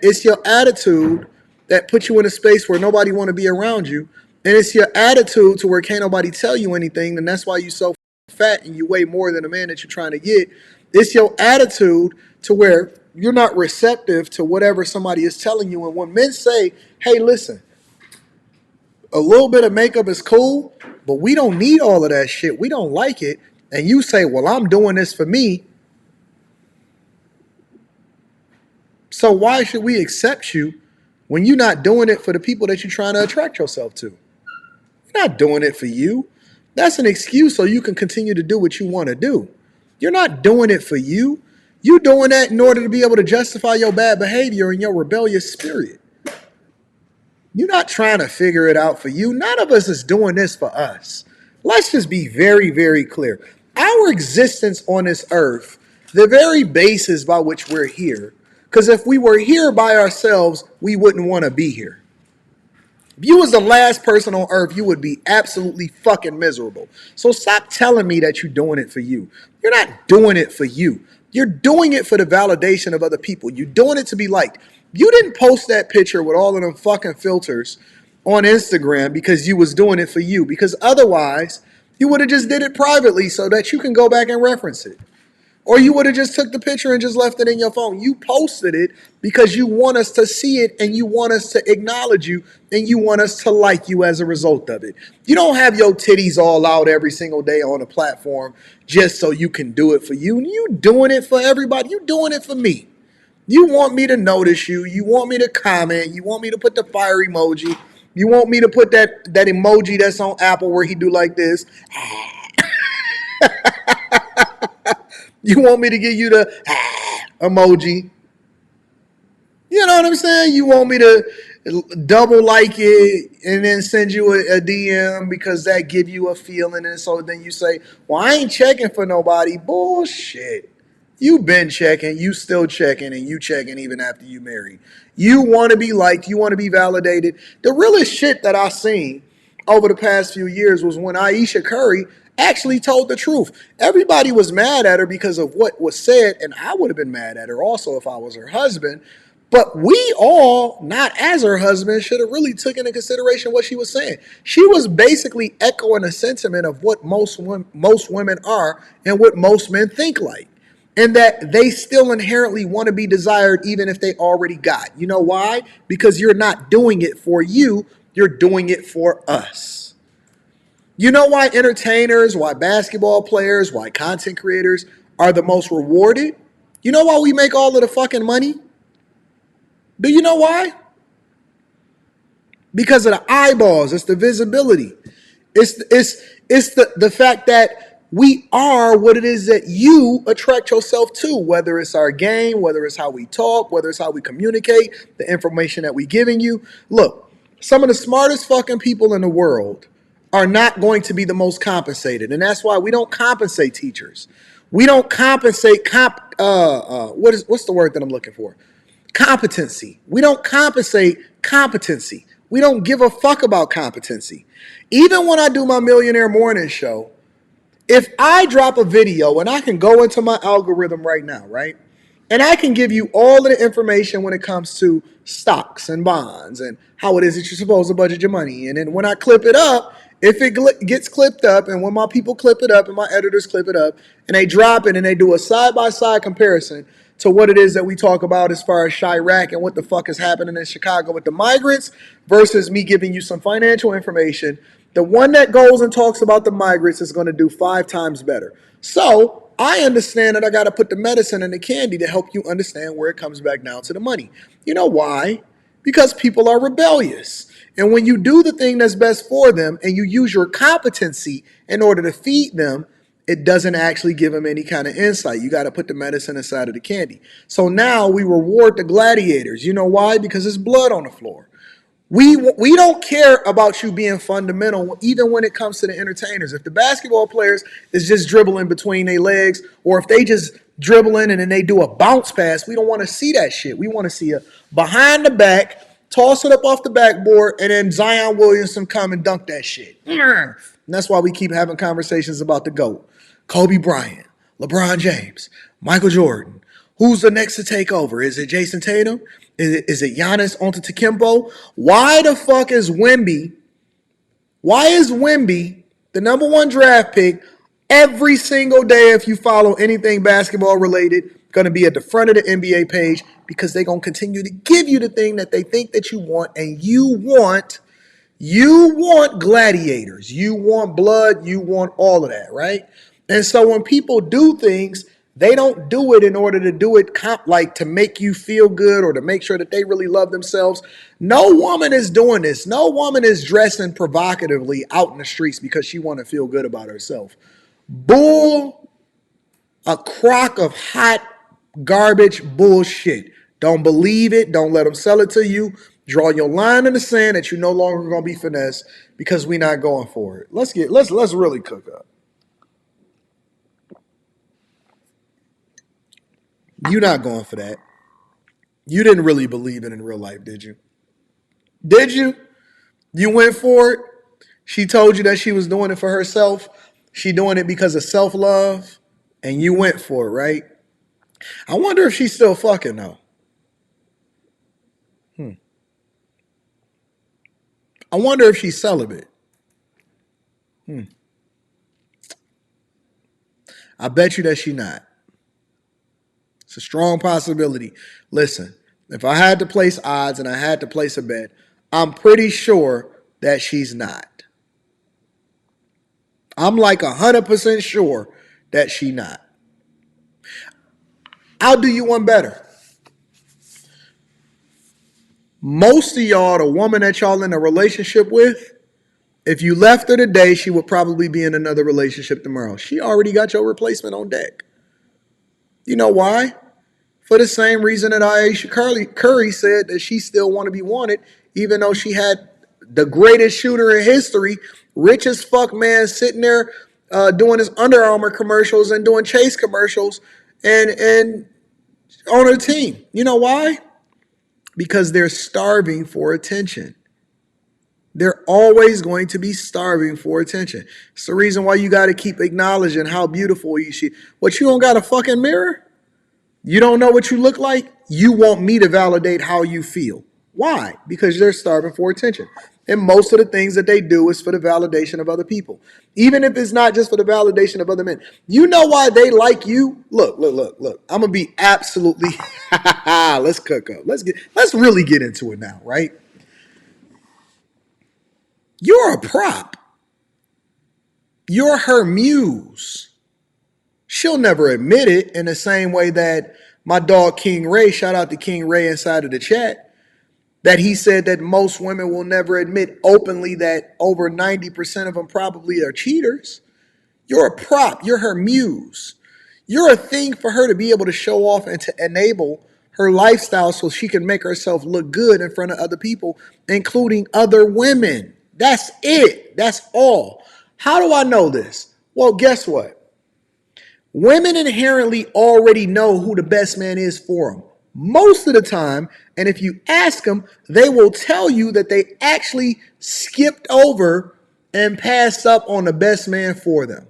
it's your attitude that puts you in a space where nobody want to be around you. And it's your attitude to where can't nobody tell you anything. And that's why you so fat and you weigh more than the man that you're trying to get. It's your attitude to where you're not receptive to whatever somebody is telling you. And when men say, hey, listen, a little bit of makeup is cool, but we don't need all of that shit. We don't like it. And you say, well, I'm doing this for me. So why should we accept you when you're not doing it for the people that you're trying to attract yourself to? You're not doing it for you. That's an excuse so you can continue to do what you want to do. You're not doing it for you. You're doing that in order to be able to justify your bad behavior and your rebellious spirit. You're not trying to figure it out for you. None of us is doing this for us. Let's just be very, very clear. Our existence on this earth, the very basis by which we're here, because if we were here by ourselves, we wouldn't want to be here. If you was the last person on earth, you would be absolutely fucking miserable. So stop telling me that you're doing it for you. You're not doing it for you. You're doing it for the validation of other people. You're doing it to be liked. You didn't post that picture with all of them fucking filters on Instagram because you was doing it for you. Because otherwise, you would have just did it privately so that you can go back and reference it. Or you would have just took the picture and just left it in your phone. You posted it because you want us to see it and you want us to acknowledge you and you want us to like you as a result of it. You don't have your titties all out every single day on a platform just so you can do it for you. You doing it for everybody. You doing it for me. You want me to notice you. You want me to comment. You want me to put the fire emoji. You want me to put that emoji that's on Apple where he do like this. You want me to give you the emoji. You know what I'm saying? You want me to double like it and then send you a DM because that give you a feeling. And so then you say, well, I ain't checking for nobody. Bullshit. You been checking, you still checking, and you checking even after you married. You want to be liked. You want to be validated. The realest shit that I seen over the past few years was when Aisha Curry actually told the truth. Everybody was mad at her because of what was said, and I would have been mad at her also if I was her husband. But we all, not as her husband, should have really took into consideration what she was saying. She was basically echoing a sentiment of what most women are and what most men think like. And that they still inherently want to be desired even if they already got. You know why? Because you're not doing it for you. You're doing it for us. You know why entertainers, why basketball players, why content creators are the most rewarded? You know why we make all of the fucking money? Do you know why? Because of the eyeballs. It's the visibility. It's the fact that we are what it is that you attract yourself to, whether it's our game, whether it's how we talk, whether it's how we communicate, the information that we're giving you. Look, some of the smartest fucking people in the world are not going to be the most compensated. And that's why we don't compensate teachers. We don't compensate what's the word that I'm looking for? Competency. We don't compensate competency. We don't give a fuck about competency. Even when I do my Millionaire Morning Show, if I drop a video and I can go into my algorithm right now, right? And I can give you all of the information when it comes to stocks and bonds and how it is that you're supposed to budget your money. And then when I clip it up, if it gets clipped up and when my people clip it up and my editors clip it up and they drop it and they do a side-by-side comparison to what it is that we talk about as far as Chirac and what the fuck is happening in Chicago with the migrants versus me giving you some financial information, the one that goes and talks about the migrants is going to do 5 times better. So I understand that I got to put the medicine and the candy to help you understand where it comes back down to the money. You know why? Because people are rebellious. And when you do the thing that's best for them and you use your competency in order to feed them, it doesn't actually give them any kind of insight. You got to put the medicine inside of the candy. So now we reward the gladiators. You know why? Because there's blood on the floor. We don't care about you being fundamental, even when it comes to the entertainers. If the basketball players is just dribbling between their legs, or if they just dribbling and then they do a bounce pass, we don't want to see that shit. We want to see a behind the back, toss it up off the backboard, and then Zion Williamson come and dunk that shit. And that's why we keep having conversations about the GOAT. Kobe Bryant, LeBron James, Michael Jordan. Who's the next to take over? Is it Jason Tatum? Is it Giannis Antetokounmpo? Why the fuck is Wemby? Why is Wemby the number one draft pick every single day? If you follow anything basketball related, going to be at the front of the NBA page because they're going to continue to give you the thing that they think that you want, and you want gladiators. You want blood. You want all of that, right? And so when people do things, they don't do it in order to do it like to make you feel good or to make sure that they really love themselves. No woman is doing this. No woman is dressing provocatively out in the streets because she want to feel good about herself. Bull, a crock of hot garbage bullshit. Don't believe it. Don't let them sell it to you. Draw your line in the sand that you're no longer going to be finessed because we're not going for it. Let's really cook up. You're not going for that. You didn't really believe it in real life, did you? Did you? You went for it. She told you that she was doing it for herself. She doing it because of self-love, and you went for it, right? I wonder if she's still fucking though. I wonder if she's celibate. I bet you that she's not. It's a strong possibility. Listen, if I had to place odds and I had to place a bet, I'm pretty sure that she's not. I'm like 100% sure that she's not. I'll do you one better. Most of y'all, the woman that y'all in a relationship with, if you left her today, she would probably be in another relationship tomorrow. She already got your replacement on deck. You know why? For the same reason that Aisha Curry said that she still want to be wanted, even though she had the greatest shooter in history, rich as fuck man, sitting there doing his Under Armour commercials and doing Chase commercials and on her team. You know why? Because they're starving for attention. They're always going to be starving for attention. It's the reason why you got to keep acknowledging how beautiful you see. What, you don't got a fucking mirror? You don't know what you look like? You want me to validate how you feel. Why? Because they're starving for attention. And most of the things that they do is for the validation of other people. Even if it's not just for the validation of other men. You know why they like you? Look. I'm going to be absolutely, let's cook up. Let's really get into it now, right? You're a prop. You're her muse. She'll never admit it in the same way that my dog King Ray, shout out to King Ray inside of the chat, that he said that most women will never admit openly that over 90% of them probably are cheaters. You're a prop. You're her muse. You're a thing for her to be able to show off and to enable her lifestyle so she can make herself look good in front of other people, including other women. That's it. That's all. How do I know this? Well, guess what? Women inherently already know who the best man is for them most of the time. And if you ask them, they will tell you that they actually skipped over and passed up on the best man for them.